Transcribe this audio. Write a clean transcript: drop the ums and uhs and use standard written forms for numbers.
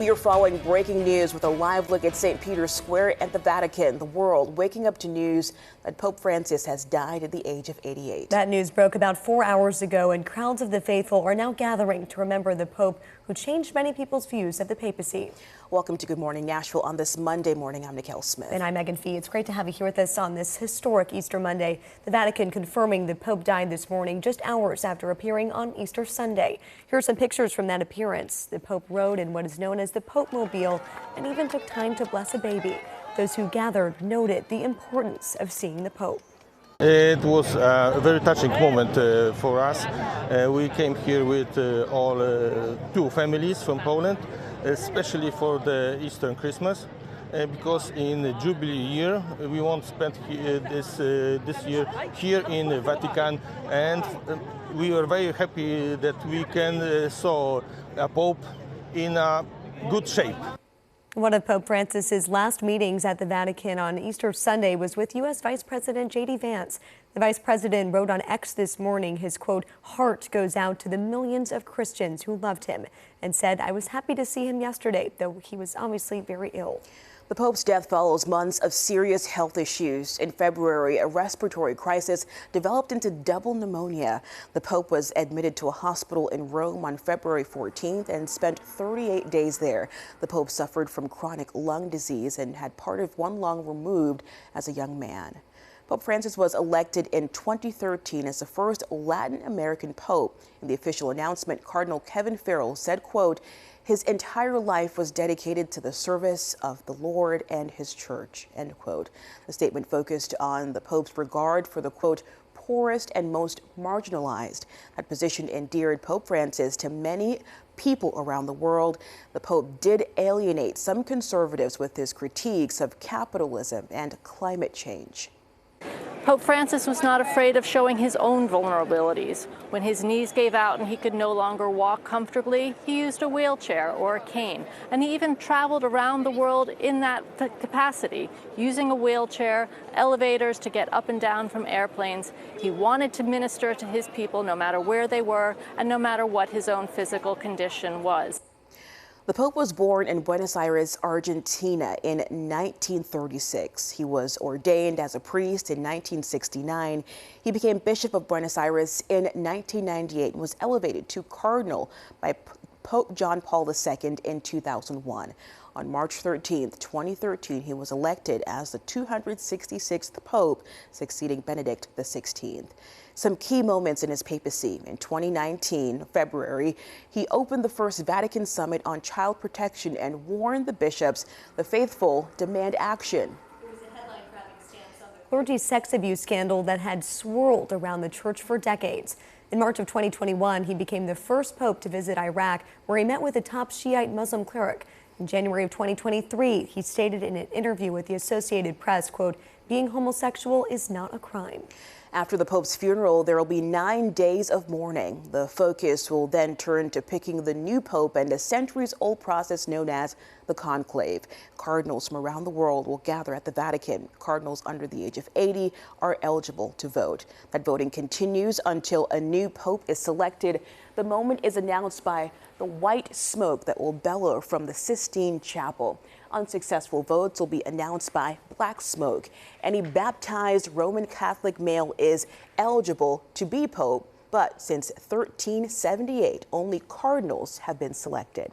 We are following breaking news with a live look at St. Peter's Square at the Vatican. The world waking up to news that Pope Francis has died at the age of 88. That news broke about 4 hours ago, and crowds of the faithful are now gathering to remember the Pope who changed many people's views of the papacy. Welcome to Good Morning Nashville on this Monday morning. I'm Nicole Smith. And I'm Megan Fee. It's great to have you here with us on this historic Easter Monday. The Vatican confirming the Pope died this morning, just hours after appearing on Easter Sunday. Here are some pictures from that appearance. The Pope rode in what is known as the Pope Mobile and even took time to bless a baby. Those who gathered noted the importance of seeing the Pope. It was a very touching moment for us. We came here with all two families from Poland, especially for the Easter and Christmas, because in the Jubilee year we won't spend this year here in the Vatican, and we are very happy that we can saw a Pope in a good shape. One of Pope Francis's last meetings at the Vatican on Easter Sunday was with U.S. Vice President J.D. Vance. The Vice President wrote on X this morning his, quote, heart goes out to the millions of Christians who loved him, and said, I was happy to see him yesterday, though he was obviously very ill. The Pope's death follows months of serious health issues. In February, a respiratory crisis developed into double pneumonia. The Pope was admitted to a hospital in Rome on February 14th and spent 38 days there. The Pope suffered from chronic lung disease and had part of one lung removed as a young man. Pope Francis was elected in 2013 as the first Latin American pope. In the official announcement, Cardinal Kevin Farrell said, quote, his entire life was dedicated to the service of the Lord and his church, end quote. The statement focused on the Pope's regard for the, quote, poorest and most marginalized. That position endeared Pope Francis to many people around the world. The Pope did alienate some conservatives with his critiques of capitalism and climate change. Pope Francis was not afraid of showing his own vulnerabilities. When his knees gave out and he could no longer walk comfortably, he used a wheelchair or a cane. And he even traveled around the world in that capacity, using a wheelchair, elevators to get up and down from airplanes. He wanted to minister to his people no matter where they were and no matter what his own physical condition was. The Pope was born in Buenos Aires, Argentina in 1936. He was ordained as a priest in 1969. He became Bishop of Buenos Aires in 1998 and was elevated to cardinal by Pope John Paul II in 2001. On March 13, 2013, he was elected as the 266th Pope, succeeding Benedict XVI. Some key moments in his papacy. In 2019, February, he opened the first Vatican summit on child protection and warned the bishops the faithful demand action. It was a headline-grabbing stance on the clergy sex abuse scandal that had swirled around the church for decades. In March of 2021, he became the first pope to visit Iraq, where he met with a top Shiite Muslim cleric. In January of 2023, he stated in an interview with the Associated Press, quote, being homosexual is not a crime. After the Pope's funeral, there will be 9 days of mourning. The focus will then turn to picking the new Pope and a centuries-old process known as the conclave. Cardinals from around the world will gather at the Vatican. Cardinals under the age of 80 are eligible to vote. That voting continues until a new Pope is selected. The moment is announced by the white smoke that will bellow from the Sistine Chapel. Unsuccessful votes will be announced by black smoke. Any baptized Roman Catholic male is eligible to be Pope, but since 1378, only cardinals have been selected.